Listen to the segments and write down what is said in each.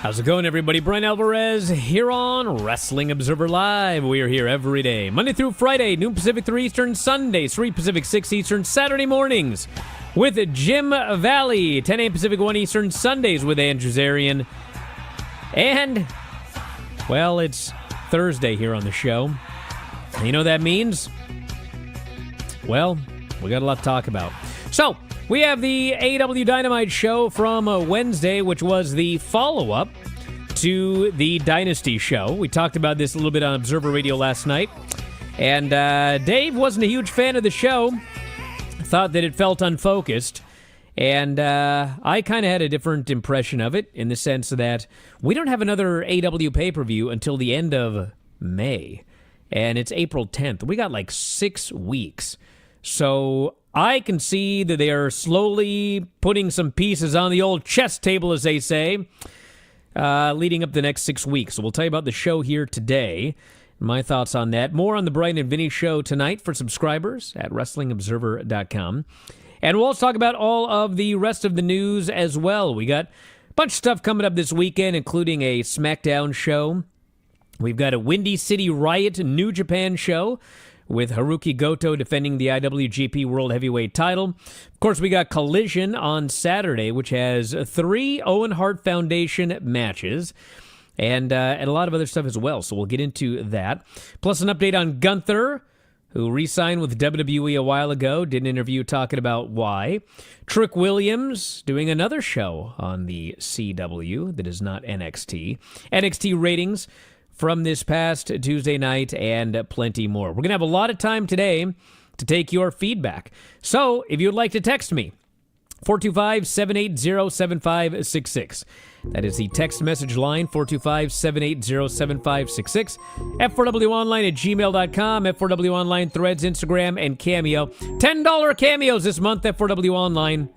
How's it going, everybody? Bryan Alvarez here on Wrestling Observer Live. We are here every day, Monday through Friday, noon Pacific, 3 Eastern, Sundays, 3 Pacific, 6 Eastern, Saturday mornings with Jim Valley, 10 a.m. Pacific, 1 Eastern, Sundays with Andrew Zarian. And, well, it's Thursday here on the show. You know what that means? Well, we got a lot to talk about. So, we have the AEW Dynamite show from Wednesday, which was the follow-up to the Dynasty show. We talked about this a little bit on Observer Radio last night. And Dave wasn't a huge fan of the show. Thought that it felt unfocused. And I kind of had a different impression of it in the sense that we don't have another AEW pay-per-view until the end of May. And it's April 10th. We got like 6 weeks. So I can see that they are slowly putting some pieces on the old chess table, as they say, leading up the next 6 weeks. So we'll tell you about the show here today, my thoughts on that. More on the Bryan and Vinny show tonight for subscribers at WrestlingObserver.com. And we'll also talk about all of the rest of the news as well. We got a bunch of stuff coming up this weekend, including a SmackDown show. We've got a Windy City Riot New Japan show with Haruki Goto defending the IWGP World Heavyweight title. Of course, we got Collision on Saturday, which has 3 Owen Hart Foundation matches, and a lot of other stuff as well, so we'll get into that. Plus an update on Gunther, who re-signed with WWE a while ago, did an interview talking about why. Trick Williams doing another show on the CW that is not NXT. NXT ratings from this past Tuesday night, and plenty more. We're going to have a lot of time today to take your feedback. So, if you'd like to text me, 425-780-7566. That is the text message line, 425-780-7566. F4WOnline@gmail.com, F4W Online, Threads, Instagram, and Cameo. $10 cameos this month, F4W Online,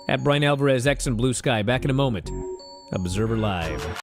at Bryan Alvarez, X and Blue Sky. Back in a moment. Observer Live.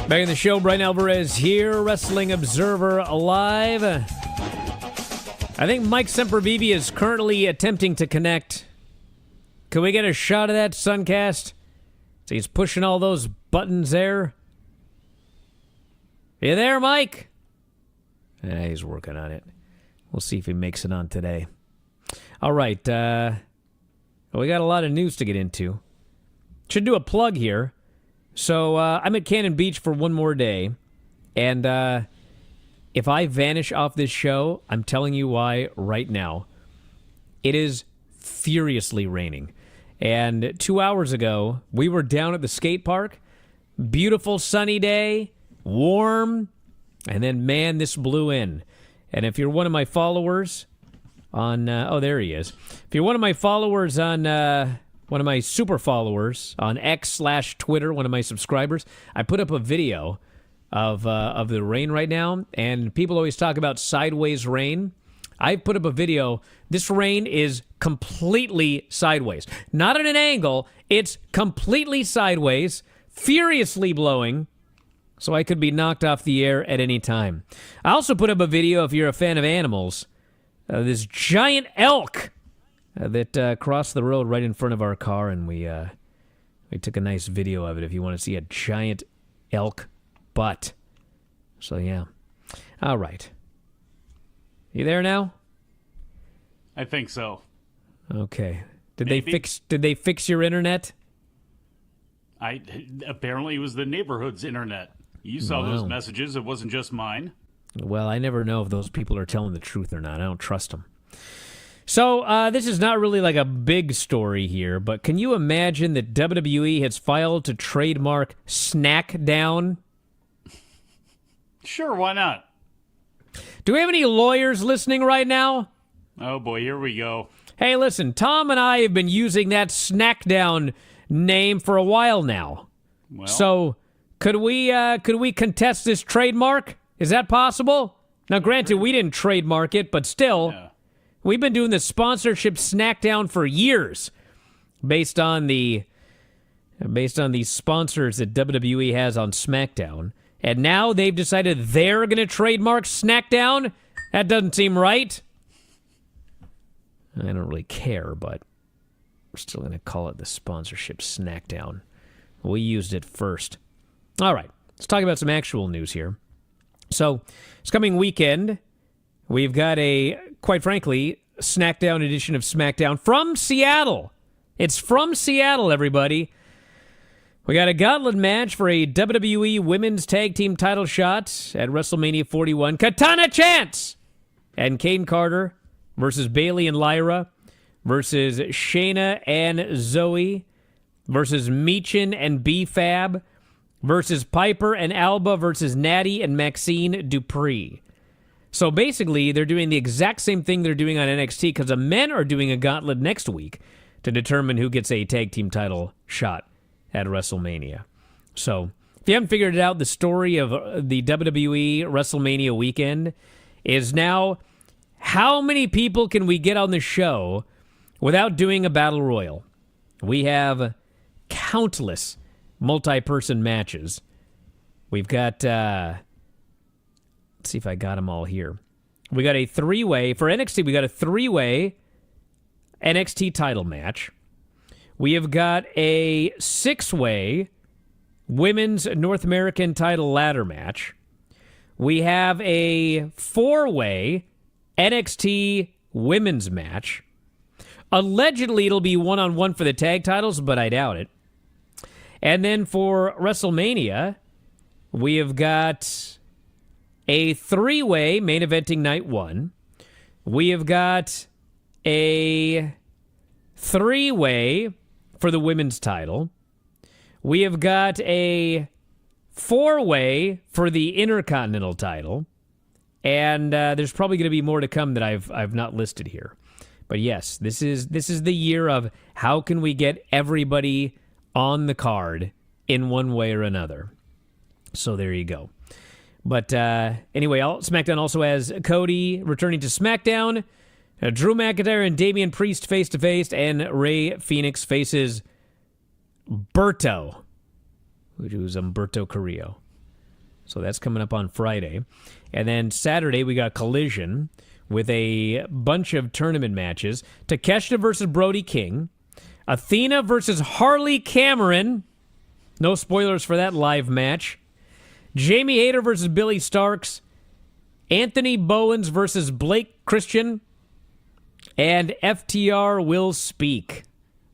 Back in the show, Bryan Alvarez here, Wrestling Observer Live. I think Mike Sempervive is currently attempting to connect. Can we get a shot of that, Suncast? So he's pushing all those buttons there. You there, Mike? Yeah, he's working on it. We'll see if he makes it on today. All right. We got a lot of news to get into. Should do a plug here. So I'm at Cannon Beach for one more day. And if I vanish off this show, I'm telling you why right now. It is furiously raining. And 2 hours ago, we were down at the skate park. Beautiful sunny day, warm. And then, man, this blew in. And if you're one of my followers on... oh, there he is. If you're one of my followers on... one of my super followers on X/Twitter, one of my subscribers, I put up a video of the rain right now, and people always talk about sideways rain. I put up a video. This rain is completely sideways. Not at an angle. It's completely sideways, furiously blowing, so I could be knocked off the air at any time. I also put up a video, if you're a fan of animals, this giant elk that crossed the road right in front of our car, and we took a nice video of it if you want to see a giant elk butt. So, yeah. All right. You there now? I think so. Okay. Did they fix your internet? Apparently it was the neighborhood's internet. You saw those messages. It wasn't just mine. Well, I never know if those people are telling the truth or not. I don't trust them. So, this is not really like a big story here, but can you imagine that WWE has filed to trademark Snackdown? Sure, why not? Do we have any lawyers listening right now? Oh boy, here we go. Hey, listen, Tom and I have been using that Snackdown name for a while now. Well, so, could we contest this trademark? Is that possible? Now, granted, we didn't trademark it, but still... Yeah. We've been doing the sponsorship Snackdown for years, based on the sponsors that WWE has on SmackDown, and now they've decided they're going to trademark Snackdown. That doesn't seem right. I don't really care, but we're still going to call it the sponsorship Snackdown. We used it first. All right, let's talk about some actual news here. So, this coming weekend, we've got quite frankly, Snackdown edition of SmackDown from Seattle. It's from Seattle, everybody. We got a gauntlet match for a WWE Women's Tag Team title shot at WrestleMania 41. Katana Chance and Kane Carter versus Bayley and Lyra versus Shayna and Zoe versus Meechin and B-Fab versus Piper and Alba versus Natty and Maxine Dupree. So basically, they're doing the exact same thing they're doing on NXT because the men are doing a gauntlet next week to determine who gets a tag team title shot at WrestleMania. So if you haven't figured it out, the story of the WWE WrestleMania weekend is now how many people can we get on the show without doing a battle royal? We have countless multi-person matches. We've got... let's see if I got them all here. We got a three-way. For NXT, we got a three-way NXT title match. We have got a six-way women's North American title ladder match. We have a four-way NXT women's match. Allegedly, it'll be one-on-one for the tag titles, but I doubt it. And then for WrestleMania, we have got a three-way main eventing night one. We have got a three-way for the women's title. We have got a four-way for the Intercontinental title. And there's probably going to be more to come that I've not listed here. But yes, this is the year of how can we get everybody on the card in one way or another. So there you go. But anyway, SmackDown also has Cody returning to SmackDown. Drew McIntyre and Damian Priest face-to-face, and Rey Fenix faces Berto, who's Humberto Carrillo. So that's coming up on Friday. And then Saturday, we got Collision with a bunch of tournament matches. Takeshita versus Brody King. Athena versus Harley Cameron. No spoilers for that live match. Jamie Hayter versus Billy Starks. Anthony Bowens versus Blake Christian. And FTR will speak.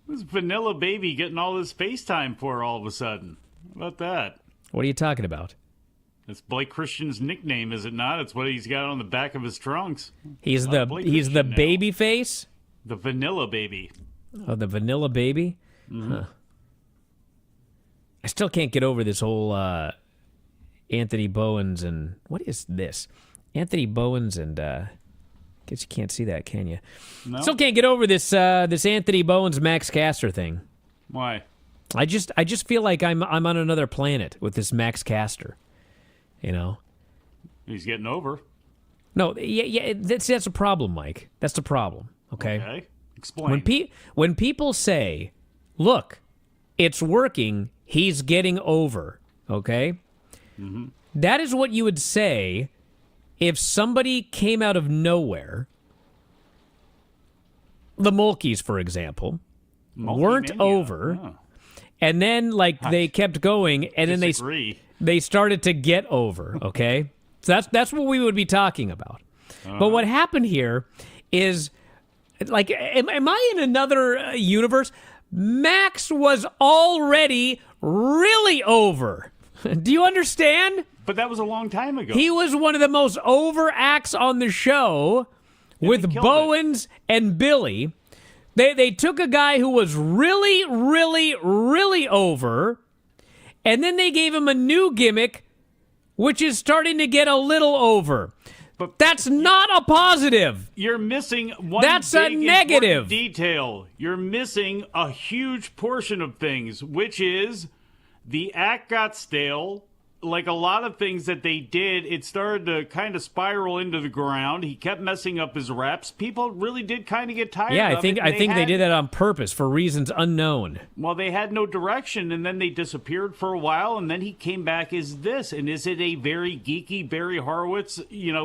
Who's Vanilla Baby getting all this FaceTime for all of a sudden? How about that? What are you talking about? It's Blake Christian's nickname, is it not? It's what he's got on the back of his trunks. He's the baby face? The Vanilla Baby. Oh, the Vanilla Baby? Mm-hmm. Huh. I still can't get over this whole Anthony Bowens and... What is this? Anthony Bowens and... guess you can't see that, can you? No. Still can't get over this this Anthony Bowens Max Caster thing. Why? I just feel like I'm on another planet with this Max Caster. You know? He's getting over. No, yeah, that's a problem, Mike. That's the problem, okay? Okay. Explain. When people say, look, it's working, he's getting over, okay? Mm-hmm. That is what you would say if somebody came out of nowhere, the Mulkeys, for example, weren't over, and then, like, they kept going, and then they started to get over, okay? So that's what we would be talking about. But what happened here is, like, am I in another universe? Max was already really over. Do you understand? But that was a long time ago. He was one of the most over acts on the show with Bowens and Billy. They took a guy who was really, really, really over, and then they gave him a new gimmick, which is starting to get a little over. But that's not a positive. You're missing one That's a big negative detail. You're missing a huge portion of things, which is the act got stale. Like a lot of things that they did, it started to kind of spiral into the ground. He kept messing up his reps. People really did kind of get tired of it. I think they did that on purpose for reasons unknown. Well, they had no direction, and then they disappeared for a while, and then he came back as this. And is it a very geeky Barry Horowitz,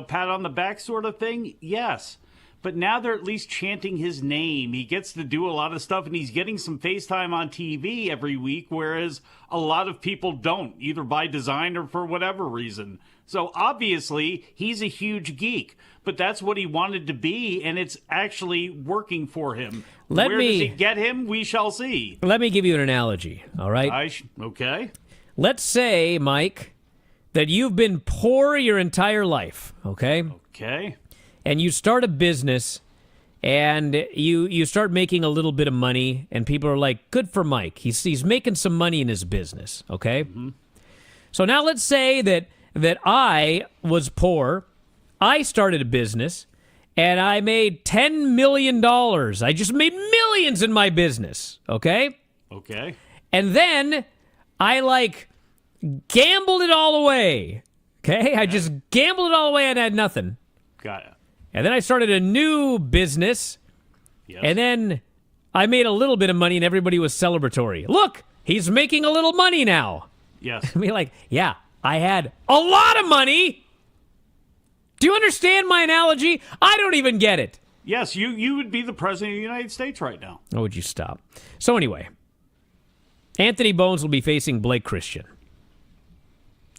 pat on the back sort of thing? Yes. But now they're at least chanting his name. He gets to do a lot of stuff, and he's getting some FaceTime on TV every week, whereas a lot of people don't, either by design or for whatever reason. So obviously, he's a huge geek, but that's what he wanted to be, and it's actually working for him. Where does it get him? We shall see. Let me give you an analogy, all right? Okay. Let's say, Mike, that you've been poor your entire life, okay? Okay. And you start a business, and you start making a little bit of money, and people are like, good for Mike. He's making some money in his business, okay? Mm-hmm. So now let's say that I was poor. I started a business, and I made $10 million. I just made millions in my business, okay? Okay. And then I, gambled it all away, okay? I just gambled it all away and had nothing. Got it. And then I started a new business, and then I made a little bit of money, and everybody was celebratory. Look, he's making a little money now. Yes. I mean, yeah, I had a lot of money. Do you understand my analogy? I don't even get it. Yes, you would be the president of the United States right now. Oh, would you stop? So anyway, Anthony Bowens will be facing Blake Christian,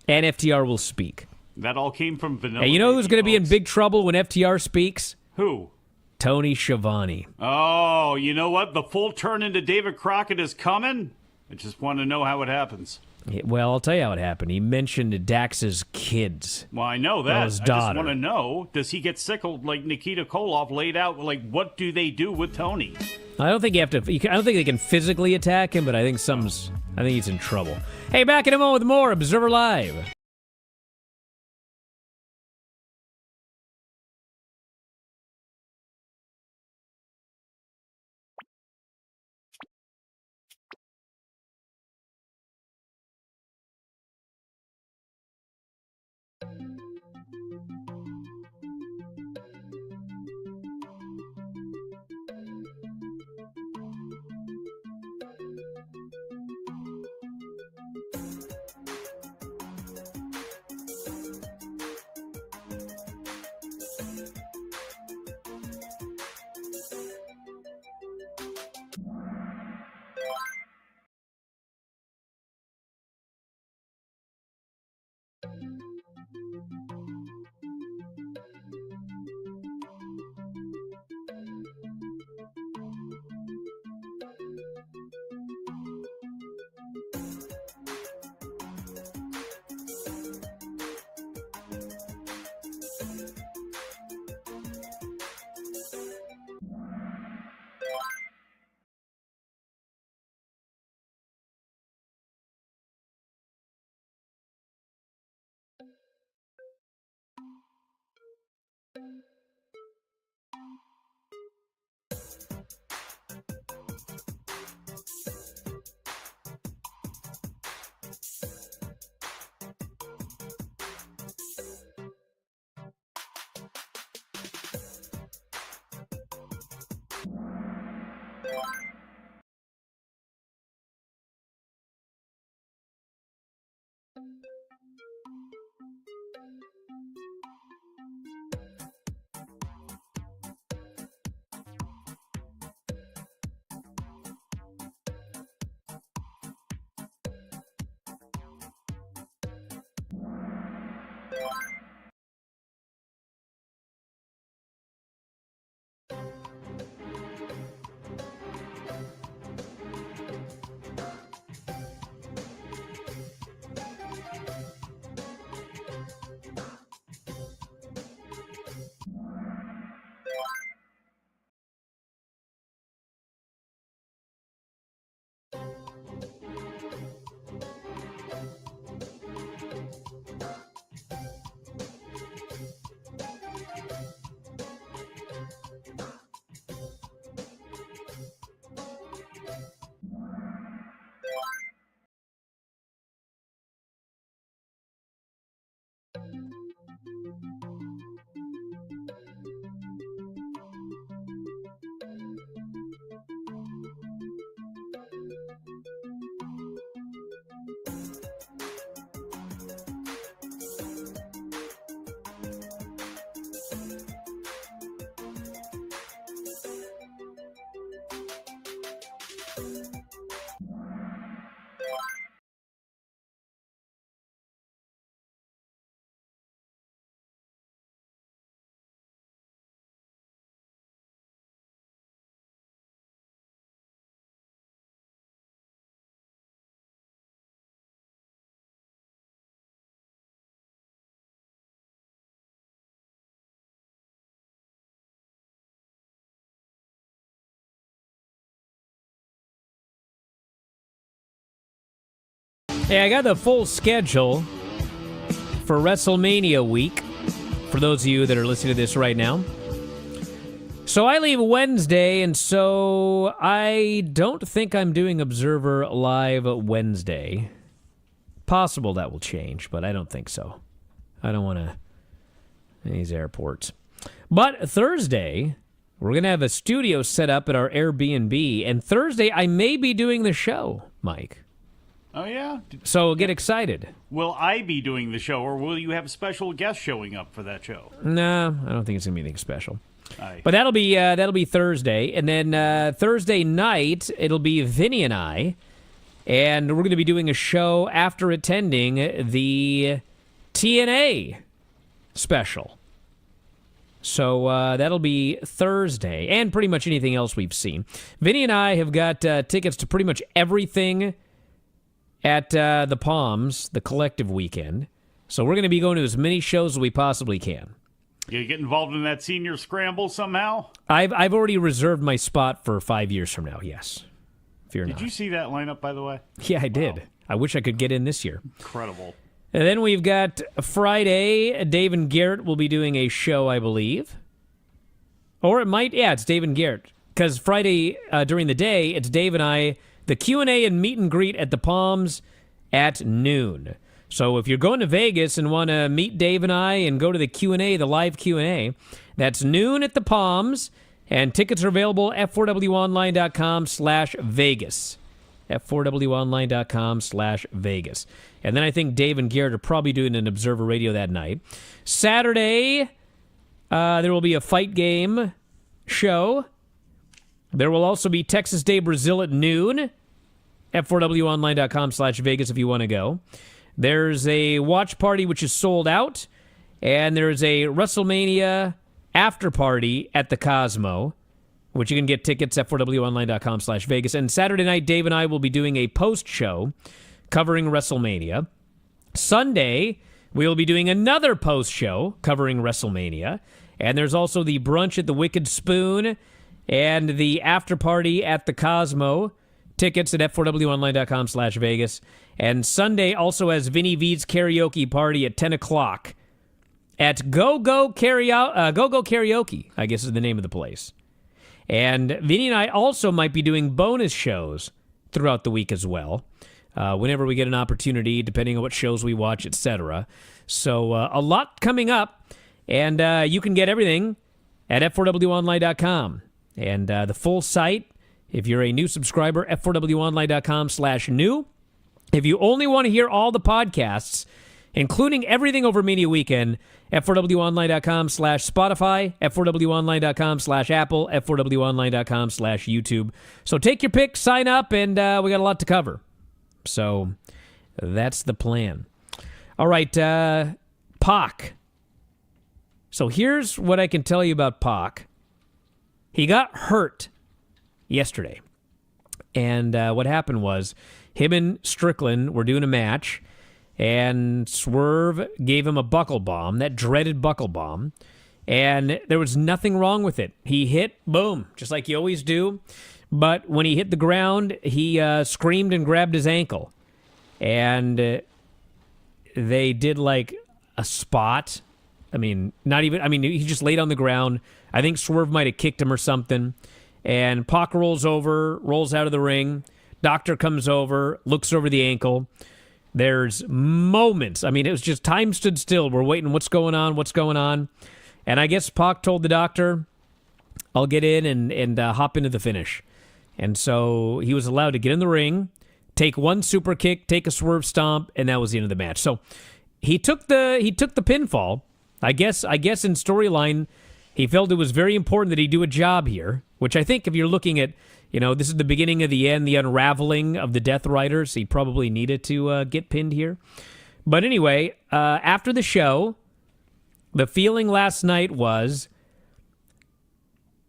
and FTR will speak. That all came from Vanilla. Hey, you know who's going to be in big trouble when FTR speaks? Who? Tony Schiavone. Oh, you know what? The full turn into David Crockett is coming. I just want to know how it happens. Well, I'll tell you how it happened. He mentioned Dax's kids. Well, I know that. His I daughter. just want to know, does he get sickled like Nikita Koloff laid out? Like, what do they do with Tony? I don't think I don't think they can physically attack him, but I think he's in trouble. Hey, back in a moment with more Observer Live. Hey, I got the full schedule for WrestleMania week, for those of you that are listening to this right now. So I leave Wednesday, and so I don't think I'm doing Observer Live Wednesday. Possible that will change, but I don't think so. I don't want to... these airports. But Thursday, we're going to have a studio set up at our Airbnb, and Thursday I may be doing the show, Mike. Oh, yeah? So get excited. Will I be doing the show, or will you have special guests showing up for that show? No, I don't think it's going to be anything special. But that'll be Thursday. And then Thursday night, it'll be Vinny and I, and we're going to be doing a show after attending the TNA special. So that'll be Thursday, and pretty much anything else we've seen. Vinny and I have got tickets to pretty much everything at the Palms, the collective weekend. So we're going to be going to as many shows as we possibly can. You get involved in that senior scramble somehow? I've already reserved my spot for 5 years from now, yes. Fear not. Did you see that lineup, by the way? Yeah, I did. Wow. I wish I could get in this year. Incredible. And then we've got Friday. Dave and Garrett will be doing a show, I believe. Or it might, it's Dave and Garrett. Because Friday, during the day, it's Dave and I, the Q&A and meet and greet at the Palms at noon. So if you're going to Vegas and want to meet Dave and I and go to the Q&A, the live Q&A, that's noon at the Palms, and tickets are available at f4wonline.com/Vegas. f4wonline.com/Vegas. And then I think Dave and Garrett are probably doing an Observer Radio that night. Saturday, there will be a fight game show. There will also be Texas Day Brazil at noon. f4wonline.com/Vegas if you want to go. There's a watch party which is sold out, and there's a WrestleMania after party at the Cosmo, which you can get tickets at f4wonline.com/Vegas. And Saturday night, Dave and I will be doing a post show covering WrestleMania. Sunday, we will be doing another post show covering WrestleMania. And there's also the brunch at the Wicked Spoon and the after party at the Cosmo. Tickets at f4wonline.com/Vegas. And Sunday also has Vinny V's karaoke party at 10 o'clock at Go Go Karaoke, I guess is the name of the place. And Vinny and I also might be doing bonus shows throughout the week as well, whenever we get an opportunity, depending on what shows we watch, etc. So a lot coming up, and you can get everything at f4wonline.com. And the full site, if you're a new subscriber, f4wonline.com/new. If you only want to hear all the podcasts, including everything over Media Weekend, f4wonline.com/Spotify, f4wonline.com/Apple, f4wonline.com/YouTube. So take your pick, sign up, and we got a lot to cover. So that's the plan. All right, Pac. So here's what I can tell you about Pac. He got hurt yesterday. And what happened was him and Strickland were doing a match, and Swerve gave him a buckle bomb, that dreaded buckle bomb, and there was nothing wrong with it. He hit, boom, just like you always do. But when he hit the ground, he screamed and grabbed his ankle. And they did like a spot. He just laid on the ground. I think Swerve might have kicked him or something. And Pac rolls over, rolls out of the ring. Doctor comes over, looks over the ankle. There's moments. It was just time stood still. We're waiting. What's going on? And I guess Pac told the doctor, I'll get in and hop into the finish. And so he was allowed to get in the ring, take one super kick, take a swerve stomp, and that was the end of the match. So he took the pinfall. I guess in storyline, he felt it was very important that he do a job here, which I think if you're looking at, this is the beginning of the end, the unraveling of the Death Riders, he probably needed to get pinned here. But anyway, after the show, the feeling last night was,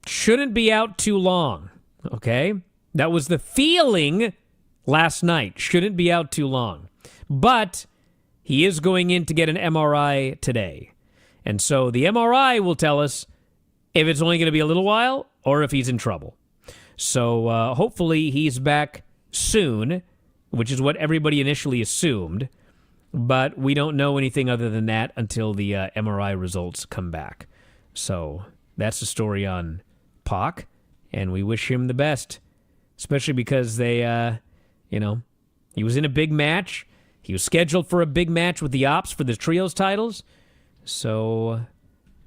shouldn't be out too long, okay? That was the feeling last night, shouldn't be out too long. But he is going in to get an MRI today. And so the MRI will tell us if it's only going to be a little while or if he's in trouble. So hopefully he's back soon, which is what everybody initially assumed. But we don't know anything other than that until the MRI results come back. So that's the story on Pac, and we wish him the best, especially because they, he was in a big match. He was scheduled for a big match with the Ops for the Trios titles. So,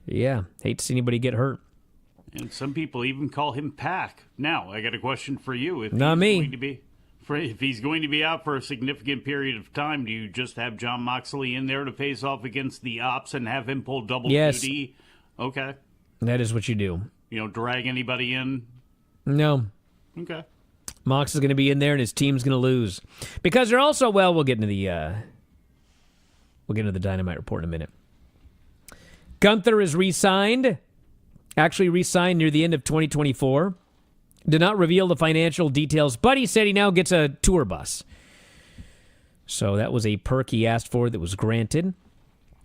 yeah, hate to see anybody get hurt. And some people even call him Pac. Now, I got a question for you. If he's going to be out for a significant period of time, do you just have Jon Moxley in there to face off against the Ops and have him pull double duty? Okay. That is what you do. You don't drag anybody in? No. Okay. Mox is going to be in there and his team's going to lose. Because they're also, we'll get into the Dynamite report in a minute. Gunther is re-signed. Actually re-signed near the end of 2024. Did not reveal the financial details, but he said he now gets a tour bus. So that was a perk he asked for that was granted.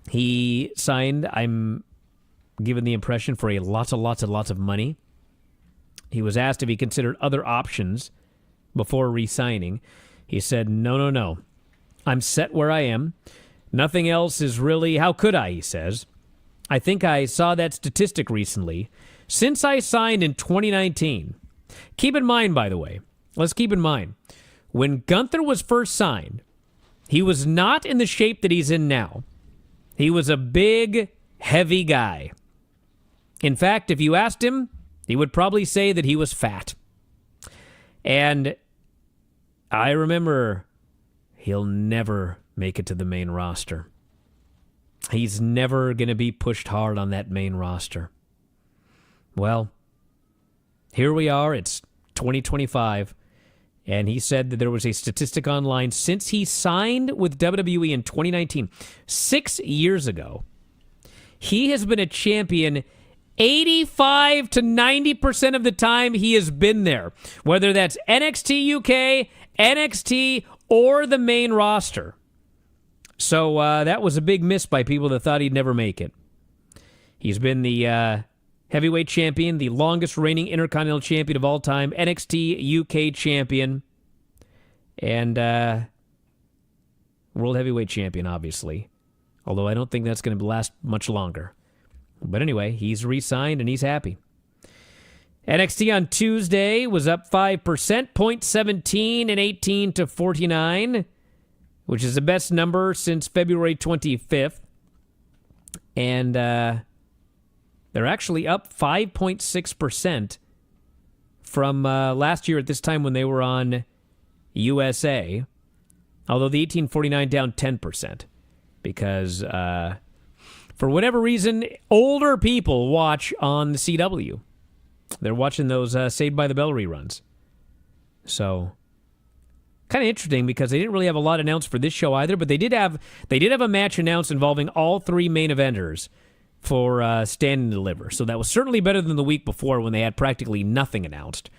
He signed, I'm given the impression, for a lots of money. He was asked if he considered other options before re-signing. He said, no. I'm set where I am. Nothing else is really, how could I, he says. I think I saw that statistic recently. Since I signed in 2019, keep in mind, by the way, let's keep in mind, when Gunther was first signed, he was not in the shape that he's in now. He was a big, heavy guy. In fact, if you asked him, he would probably say that he was fat. And I remember he'll never make it to the main roster. He's never going to be pushed hard on that main roster. Well, here we are. It's 2025. And he said that there was a statistic online since he signed with WWE in 2019, 6 years ago. He has been a champion 85 to 90% of the time he has been there, whether that's NXT UK, NXT, or the main roster. So that was a big miss by people that thought he'd never make it. He's been the heavyweight champion, the longest reigning Intercontinental champion of all time, NXT UK champion, and world heavyweight champion, obviously. although I don't think that's going to last much longer. But anyway, he's re-signed and he's happy. NXT on Tuesday was up 5%, point 17 and 18 to 49, which is the best number since February 25th. And they're actually up 5.6% from last year at this time when they were on USA, although the 1849 down 10% because for whatever reason, older people watch on the CW. They're watching those Saved by the Bell reruns. So, kind of interesting because they didn't really have a lot announced for this show either, but they did have a match announced involving all three main eventers for Stand and Deliver. So that was certainly better than the week before when they had practically nothing announced.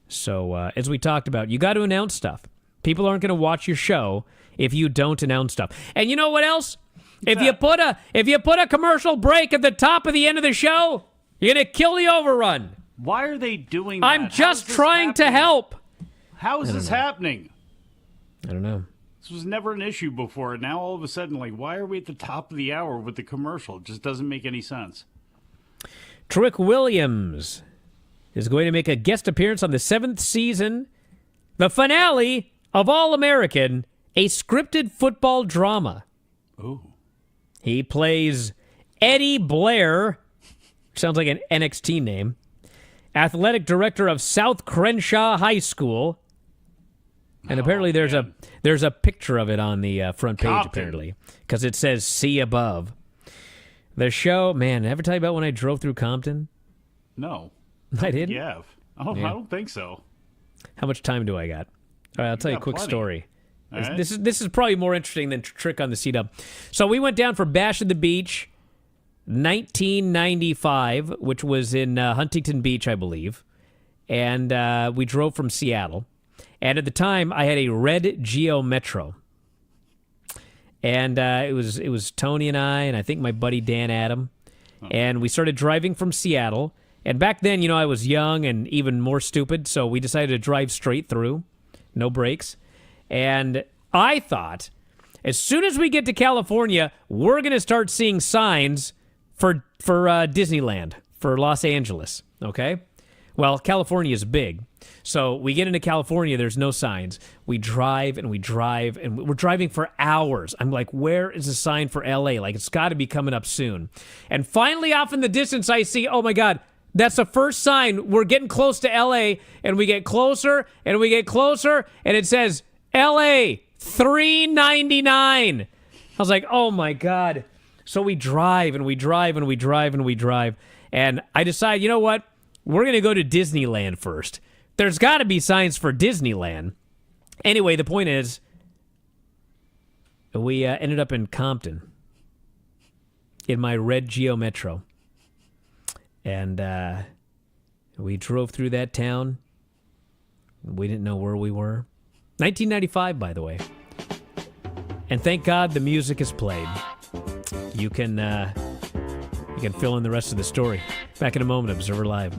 So, as we talked about, you got to announce stuff. People aren't going to watch your show if you don't announce stuff. And you know what else? If you put a commercial break at the top of the end of the show, you're going to kill the overrun. Why are they doing that? I'm just trying to help. How is this happening? I don't know. This was never an issue before. And now all of a sudden, like, why are we at the top of the hour with the commercial? It just doesn't make any sense. Trick Williams is going to make a guest appearance on the 7th season, the finale of All-American, a scripted football drama. Ooh. He plays Eddie Blair, which sounds like an NXT name, athletic director of South Crenshaw High School. And apparently there's a picture of it on the front page, Compton. apparently, because it says "See Above." The show, man, did I ever tell you about when I drove through Compton? No. I didn't? Yeah. I don't think so. How much time do I got? All right, I'll tell you a quick plenty. story. All right. This is probably more interesting than Trick on the C-Dub. So we went down for Bash at the Beach, 1995, which was in Huntington Beach, I believe. And we drove from Seattle. And at the time, I had a red Geo Metro. And it was Tony and I think my buddy Dan Adam. And we started driving from Seattle. And back then, you know, I was young and even more stupid, so we decided to drive straight through. No brakes. And I thought, as soon as we get to California, we're going to start seeing signs for Disneyland, for Los Angeles, okay? Well, California is big. So we get into California, there's no signs. We drive, and we're driving for hours. I'm like, where is the sign for LA? Like, it's got to be coming up soon. And finally, off in the distance, I see, oh my God, that's the first sign. We're getting close to LA, and we get closer, and we get closer, and it says, LA, $3.99. I was like, oh my God. So we drive, and we drive, and we drive, and we drive. And I decide, you know what? We're going to go to Disneyland first. There's got to be signs for Disneyland. Anyway, the point is, we ended up in Compton in my red Geo Metro. And we drove through that town. We didn't know where we were. 1995, by the way. And thank God the music is played. You can fill in the rest of the story. Back in a moment, Observer Live.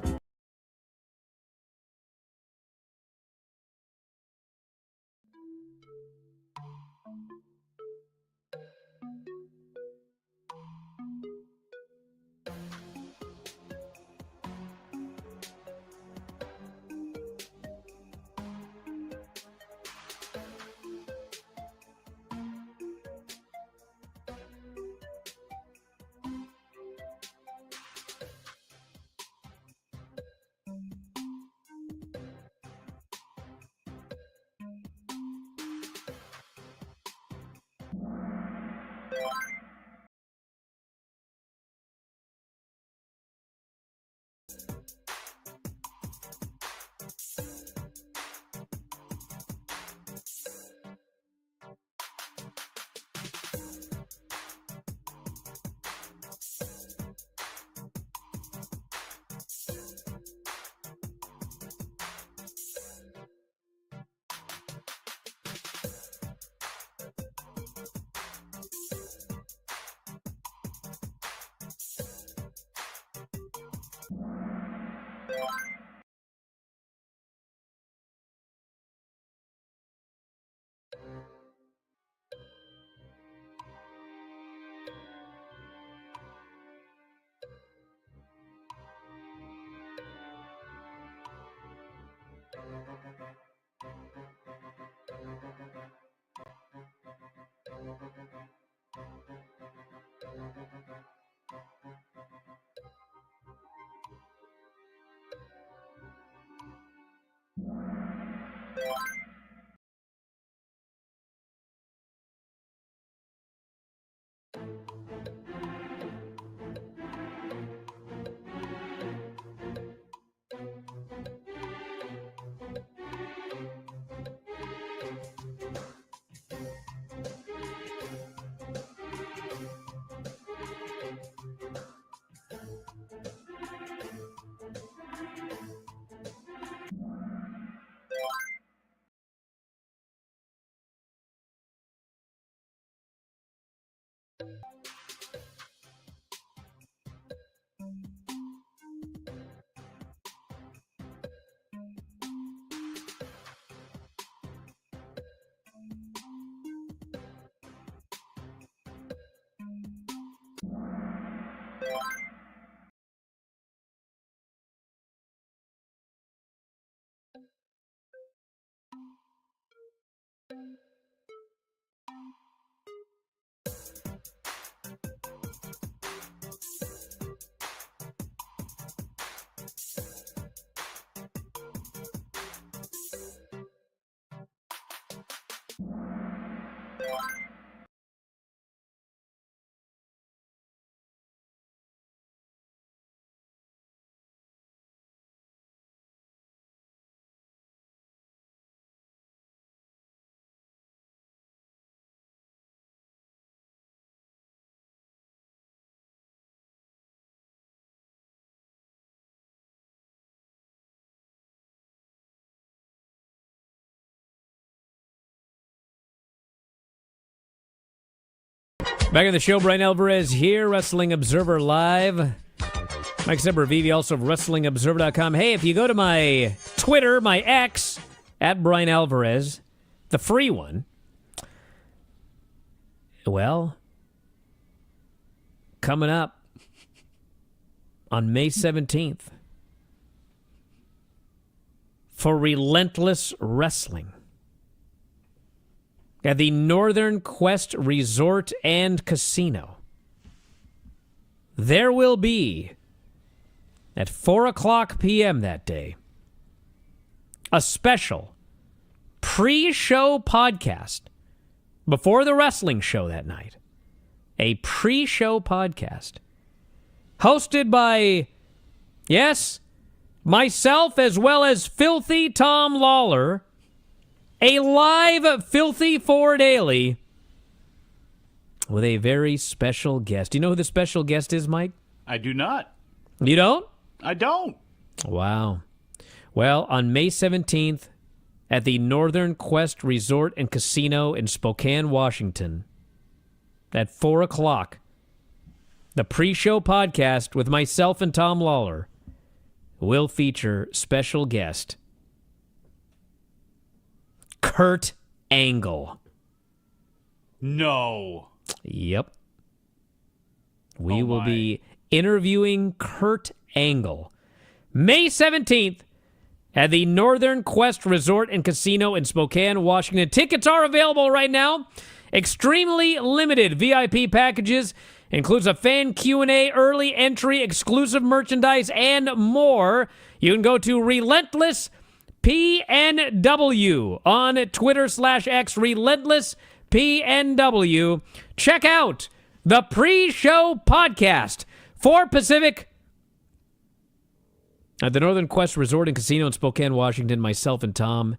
Back on the show, Bryan Alvarez here, Wrestling Observer Live. Mike Sempervive, also of WrestlingObserver.com. Hey, if you go to my Twitter, my X, at Bryan Alvarez, the free one, well, coming up on May 17th for Relentless Wrestling at the Northern Quest Resort and Casino, there will be, at 4 o'clock p.m. that day, a special pre-show podcast before the wrestling show that night. A pre-show podcast hosted by, yes, myself as well as Filthy Tom Lawler, a live Filthy Four Daily with a very special guest. Do you know who the special guest is, Mike? I do not. You don't? I don't. Wow. Well, on May 17th at the Northern Quest Resort and Casino in Spokane, Washington, at 4 o'clock, the pre-show podcast with myself and Tom Lawler will feature special guest Kurt Angle. No. Yep. We will be interviewing Kurt Angle May 17th at the Northern Quest Resort and Casino in Spokane, Washington. Tickets are available right now. Extremely limited VIP packages. Includes a fan Q&A, early entry, exclusive merchandise, and more. You can go to Relentless PNW on Twitter/X, Relentless PNW. Check out the pre-show podcast for Pacific at the Northern Quest Resort and Casino in Spokane, Washington. Myself and Tom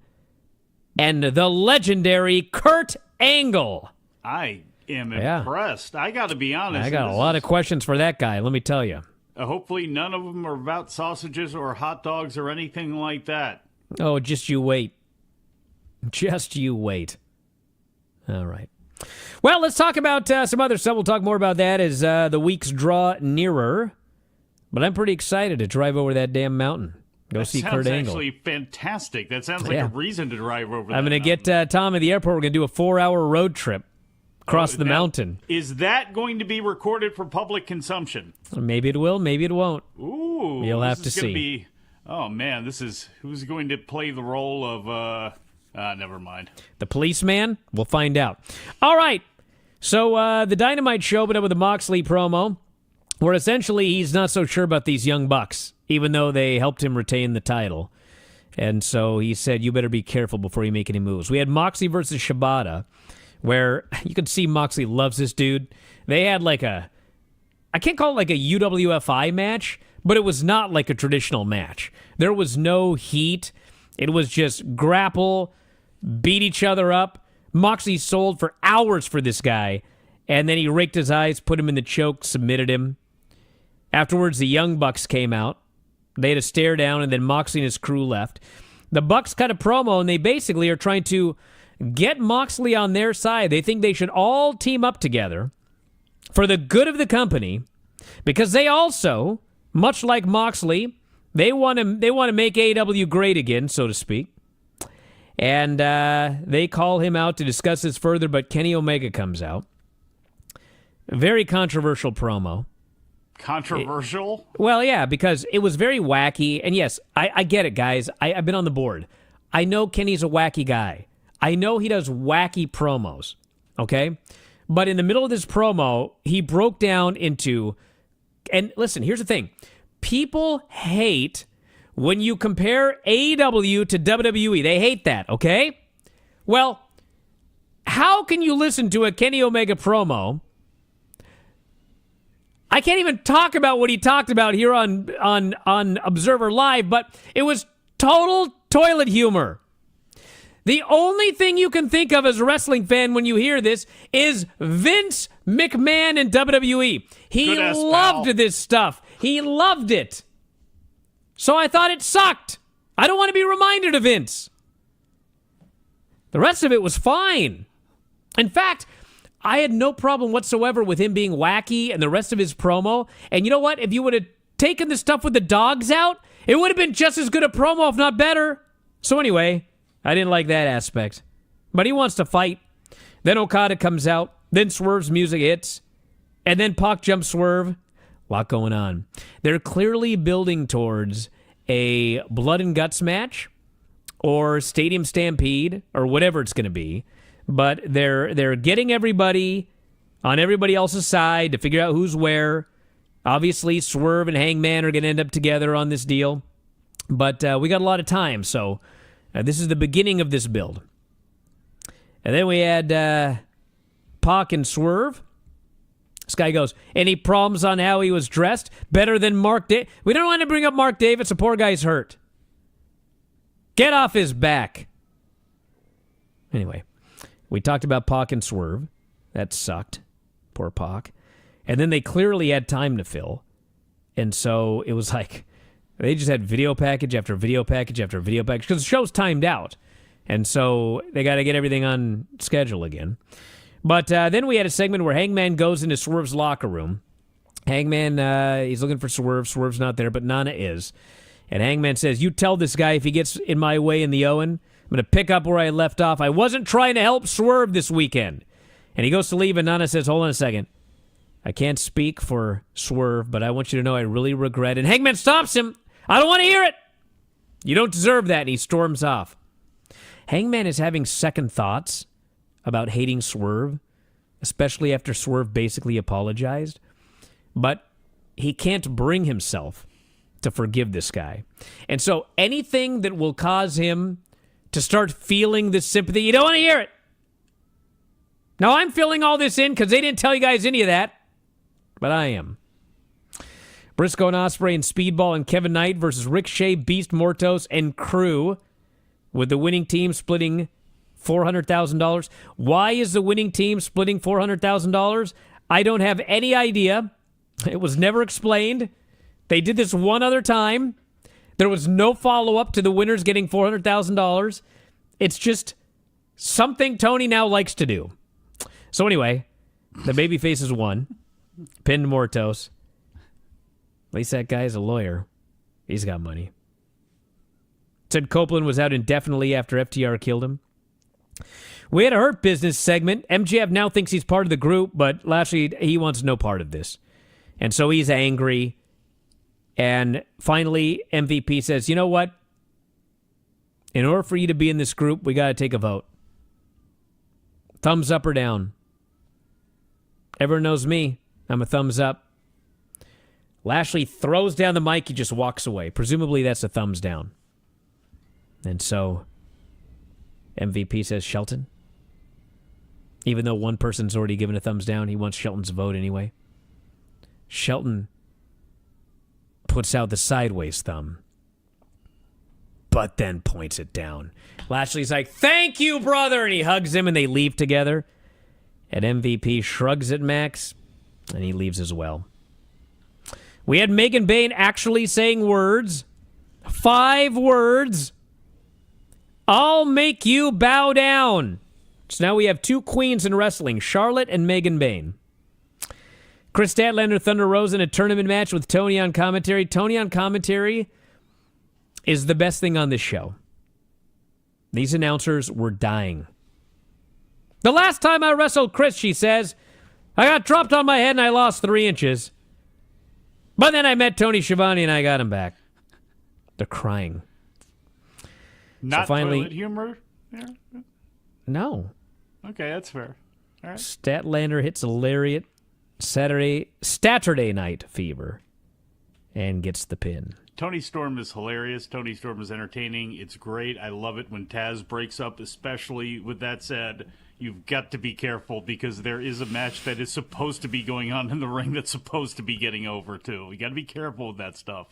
and the legendary Kurt Angle. I am impressed. I got to be honest. I got a lot of questions for that guy, let me tell you. Hopefully none of them are about sausages or hot dogs or anything like that. Oh, just you wait. Just you wait. All right. Well, let's talk about some other stuff. We'll talk more about that as the weeks draw nearer. But I'm pretty excited to drive over that damn mountain. Go see Kurt Angle. That sounds actually fantastic. That sounds like a reason to drive over that I'm going to get Tom at the airport. We're going to do a 4-hour road trip across the mountain. Is that going to be recorded for public consumption? Maybe it will. Maybe it won't. Ooh. You'll have to see. Oh, man, who's going to play the role of, never mind. The policeman? We'll find out. All right. So the Dynamite show opened up with a Moxley promo where essentially he's not so sure about these Young Bucks, even though they helped him retain the title. And so he said, you better be careful before you make any moves. We had Moxley versus Shibata, where you could see Moxley loves this dude. They had I can't call it like a UWFI match, but it was not like a traditional match. There was no heat. It was just grapple, beat each other up. Moxley sold for hours for this guy, and then he raked his eyes, put him in the choke, submitted him. Afterwards, the Young Bucks came out. They had a stare down, and then Moxley and his crew left. The Bucks cut a promo, and they basically are trying to get Moxley on their side. They think they should all team up together for the good of the company, because they also, much like Moxley, they want to make AEW great again, so to speak. And they call him out to discuss this further, but Kenny Omega comes out. Very controversial promo. Controversial? Well, yeah, because it was very wacky. And yes, I get it, guys. I've been on the board. I know Kenny's a wacky guy. I know he does wacky promos, okay? But in the middle of this promo, he broke down into, and listen, here's the thing. People hate when you compare AEW to WWE. They hate that, okay? Well, how can you listen to a Kenny Omega promo? I can't even talk about what he talked about here on Observer Live, but it was total toilet humor. The only thing you can think of as a wrestling fan when you hear this is Vince McMahon and WWE. He loved this stuff. He loved it. So I thought it sucked. I don't want to be reminded of Vince. The rest of it was fine. In fact, I had no problem whatsoever with him being wacky and the rest of his promo. And you know what? If you would have taken the stuff with the dogs out, it would have been just as good a promo, if not better. So anyway, I didn't like that aspect. But he wants to fight. Then Okada comes out. Then Swerve's music hits. And then Pac jumps Swerve. A lot going on. They're clearly building towards a blood and guts match or stadium stampede or whatever it's going to be. But they're getting everybody on everybody else's side to figure out who's where. Obviously, Swerve and Hangman are going to end up together on this deal. But we got a lot of time, so this is the beginning of this build. And then we had Pac and Swerve. This guy goes, any problems on how he was dressed? Better than Mark Davis? We don't want to bring up Mark Davis. The poor guy's hurt. Get off his back. Anyway, we talked about Pac and Swerve. That sucked. Poor Pac. And then they clearly had time to fill. And so it was like, they just had video package after video package after video package because the show's timed out. And so they got to get everything on schedule again. But then we had a segment where Hangman goes into Swerve's locker room. Hangman, he's looking for Swerve. Swerve's not there, but Nana is. And Hangman says, you tell this guy if he gets in my way in the Owen, I'm going to pick up where I left off. I wasn't trying to help Swerve this weekend. And he goes to leave, and Nana says, hold on a second. I can't speak for Swerve, but I want you to know I really regret it. And Hangman stops him. I don't want to hear it. You don't deserve that. And he storms off. Hangman is having second thoughts about hating Swerve, especially after Swerve basically apologized. But he can't bring himself to forgive this guy. And so anything that will cause him to start feeling this sympathy, you don't want to hear it. Now, I'm filling all this in because they didn't tell you guys any of that, but I am. Briscoe and Ospreay and Speedball and Kevin Knight versus Ricochet, Beast, Mortos, and Crew, with the winning team splitting $400,000. Why is the winning team splitting $400,000? I don't have any idea. It was never explained. They did this one other time. There was no follow-up to the winners getting $400,000. It's just something Tony now likes to do. So anyway, the babyfaces won. Pinned Mortos. At least that guy's a lawyer. He's got money. Said Copeland was out indefinitely after FTR killed him. We had a Hurt Business segment. MJF now thinks he's part of the group, but Lashley, he wants no part of this. And so he's angry. And finally, MVP says, you know what? In order for you to be in this group, we got to take a vote. Thumbs up or down. Everyone knows me. I'm a thumbs up. Lashley throws down the mic. He just walks away. Presumably that's a thumbs down. And so MVP says Shelton. Even though one person's already given a thumbs down, he wants Shelton's vote anyway. Shelton puts out the sideways thumb, but then points it down. Lashley's like, thank you, brother, and he hugs him, and they leave together. And MVP shrugs at Max, and he leaves as well. We had Megan Bayne actually saying words. 5 words. I'll make you bow down. So now we have 2 queens in wrestling, Charlotte and Megan Bayne. Chris Statlander, Thunder Rosa in a tournament match with Tony on commentary. Tony on commentary is the best thing on this show. These announcers were dying. The last time I wrestled Chris, she says, I got dropped on my head and I lost 3 inches. But then I met Tony Schiavone and I got him back. They're crying. Not so finally, toilet humor there? No. Okay, that's fair. All right. Statlander hits a lariat Saturday Night Fever and gets the pin. Tony Storm is hilarious. Tony Storm is entertaining. It's great. I love it when Taz breaks up, especially with that said. You've got to be careful because there is a match that is supposed to be going on in the ring that's supposed to be getting over, too. You got to be careful with that stuff.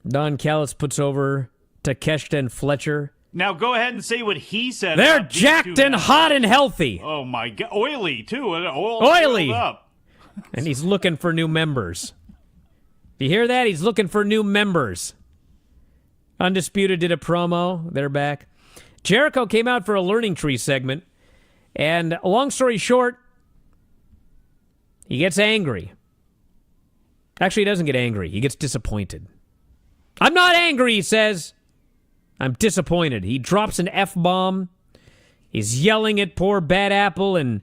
Don Callis puts over Takeshita and Fletcher. Now go ahead and say what he said. They're jacked and hot and healthy. Oh, my God. Oily, too. Oily. Up. And he's looking for new members. You hear that? He's looking for new members. Undisputed did a promo. They're back. Jericho came out for a Learning Tree segment. And long story short, he gets angry. Actually, he doesn't get angry. He gets disappointed. I'm not angry, he says. I'm disappointed. He drops an F-bomb. He's yelling at poor Bad Apple and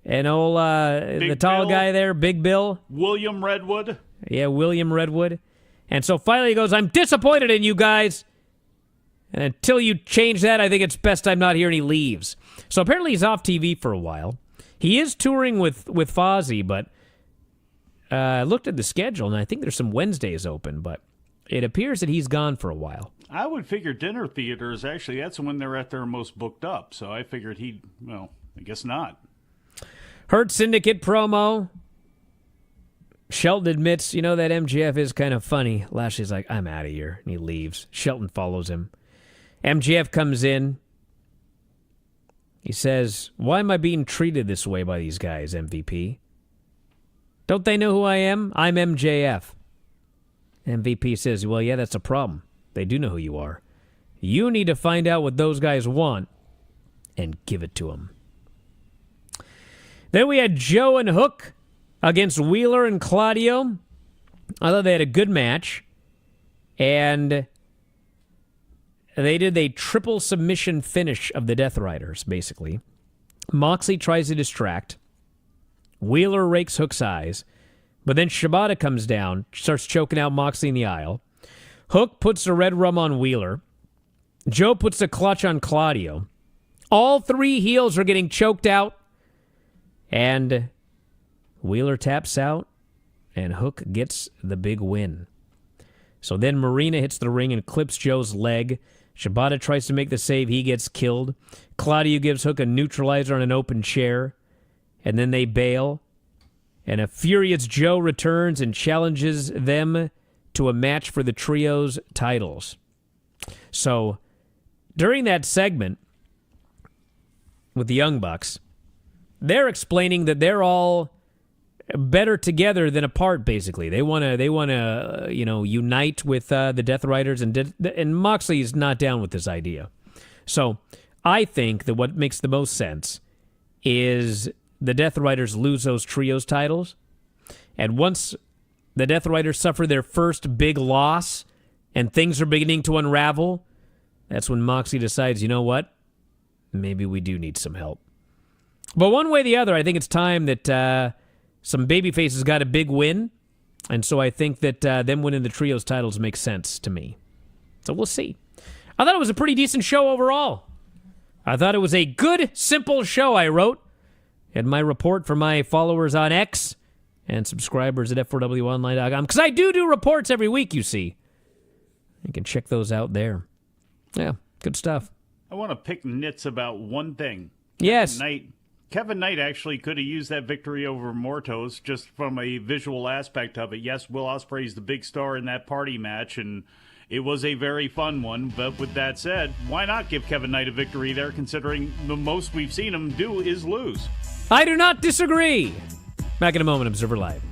old the tall guy there, Big Bill. William Redwood. Yeah, William Redwood. And so finally he goes, I'm disappointed in you guys. And until you change that, I think it's best I'm not here, and he leaves. So apparently he's off TV for a while. He is touring with Fozzy, but I looked at the schedule, and I think there's some Wednesdays open, but it appears that he's gone for a while. I would figure dinner theaters, actually, that's when they're at their most booked up. So I figured I guess not. Hurt Syndicate promo. Shelton admits, that MJF is kind of funny. Lashley's like, I'm out of here, and he leaves. Shelton follows him. MJF comes in. He says, why am I being treated this way by these guys, MVP? Don't they know who I am? I'm MJF. MVP says, well, yeah, that's a problem. They do know who you are. You need to find out what those guys want and give it to them. Then we had Joe and Hook against Wheeler and Claudio. I thought they had a good match. And they did a triple submission finish of the Death Riders, basically. Moxley tries to distract. Wheeler rakes Hook's eyes. But then Shibata comes down, starts choking out Moxley in the aisle. Hook puts the red rum on Wheeler. Joe puts the clutch on Claudio. All three heels are getting choked out. And Wheeler taps out, and Hook gets the big win. So then Marina hits the ring and clips Joe's leg. Shibata tries to make the save. He gets killed. Claudio gives Hook a neutralizer on an open chair. And then they bail. And a furious Joe returns and challenges them to a match for the trio's titles. So during that segment with the Young Bucks, they're explaining that they're all better together than apart, basically. They want to unite with the Death Riders, and Moxley's not down with this idea. So I think that what makes the most sense is the Death Riders lose those trios titles, and once the Death Riders suffer their first big loss and things are beginning to unravel, that's when Moxley decides, you know what? Maybe we do need some help. But one way or the other, I think it's time that some babyfaces got a big win, and so I think that them winning the trios titles makes sense to me. So we'll see. I thought it was a pretty decent show overall. I thought it was a good, simple show, I wrote in my report for my followers on X and subscribers at F4WOnline.com, because I do reports every week, you see. You can check those out there. Yeah, good stuff. I want to pick nits about one thing. Yes. Kevin Knight actually could have used that victory over Mortos just from a visual aspect of it. Yes, Will Ospreay's the big star in that party match, and it was a very fun one. But with that said, why not give Kevin Knight a victory there, considering the most we've seen him do is lose? I do not disagree. Back in a moment, Observer Live.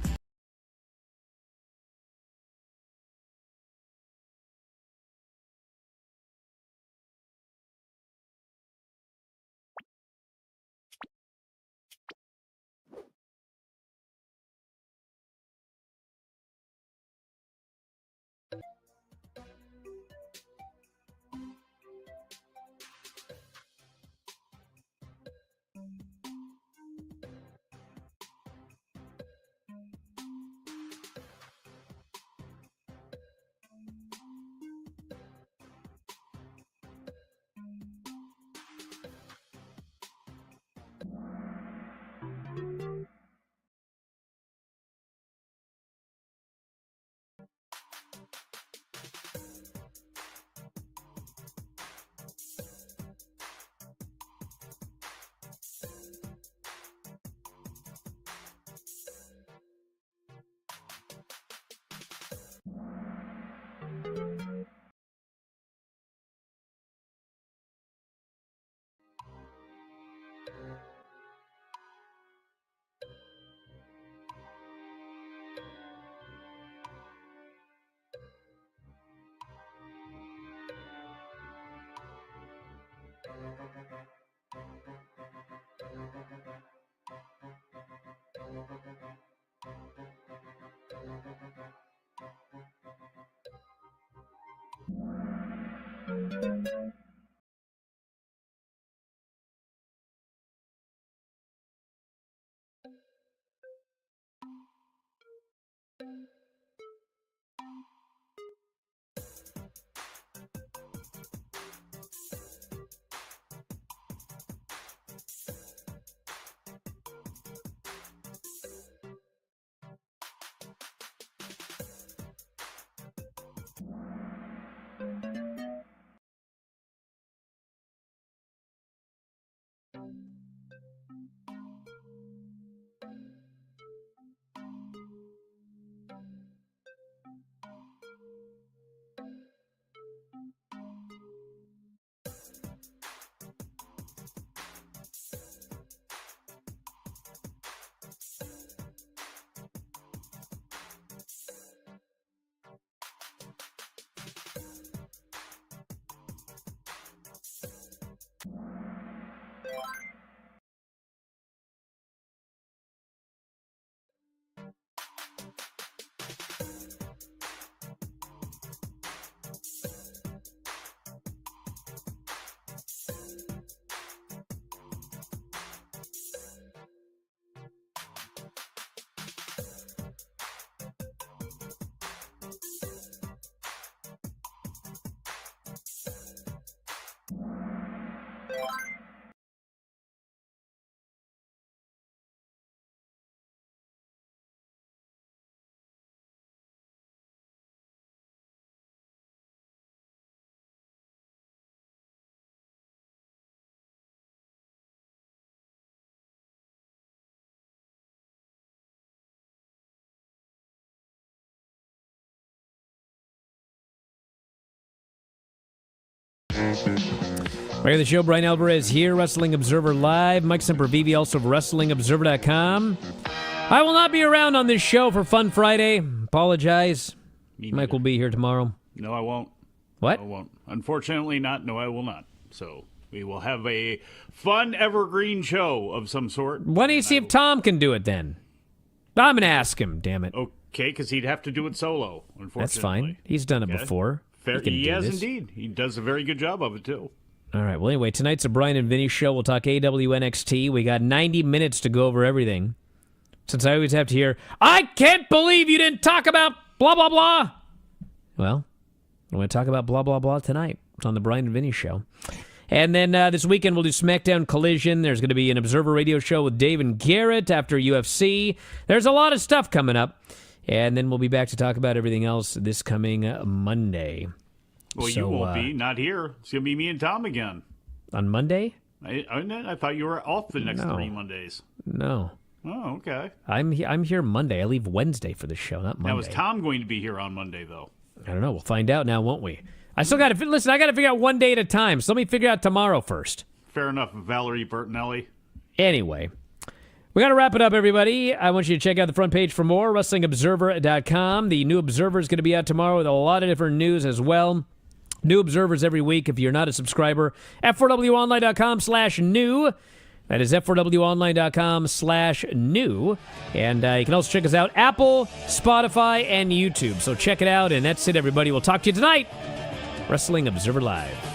Back at the show, Bryan Alvarez here, Wrestling Observer Live. Mike Sempervive, also of WrestlingObserver.com. I will not be around on this show for Fun Friday. Apologize. Mike will be here tomorrow. No, I won't. What? I won't. Unfortunately not. No, I will not. So we will have a fun evergreen show of some sort. Why don't you see if Tom can do it then? I'm going to ask him, damn it. Okay, because he'd have to do it solo, unfortunately. That's fine. He's done it before. Fair. He has indeed. He does a very good job of it, too. All right. Well, anyway, tonight's a Bryan and Vinny show. We'll talk AWNXT. We got 90 minutes to go over everything. Since I always have to hear, I can't believe you didn't talk about blah, blah, blah. Well, I'm going to talk about blah, blah, blah tonight. It's on the Bryan and Vinny show. And then this weekend we'll do SmackDown Collision. There's going to be an Observer Radio show with Dave and Garrett after UFC. There's a lot of stuff coming up. And then we'll be back to talk about everything else this coming Monday. Well, you won't be. Not here. It's going to be me and Tom again. On Monday? I thought you were off the next 3 Mondays. No. Oh, okay. I'm here Monday. I leave Wednesday for the show, not Monday. Now, is Tom going to be here on Monday, though? I don't know. We'll find out now, won't we? I still got to listen. I got to figure out one day at a time. So let me figure out tomorrow first. Fair enough, Valerie Bertinelli. Anyway, we got to wrap it up, everybody. I want you to check out the front page for more. WrestlingObserver.com. The new Observer is going to be out tomorrow with a lot of different news as well. New Observers every week. If you're not a subscriber, F4WOnline.com/new. That is F4WOnline.com/new. And you can also check us out Apple, Spotify, and YouTube. So check it out. And that's it, everybody. We'll talk to you tonight. Wrestling Observer Live.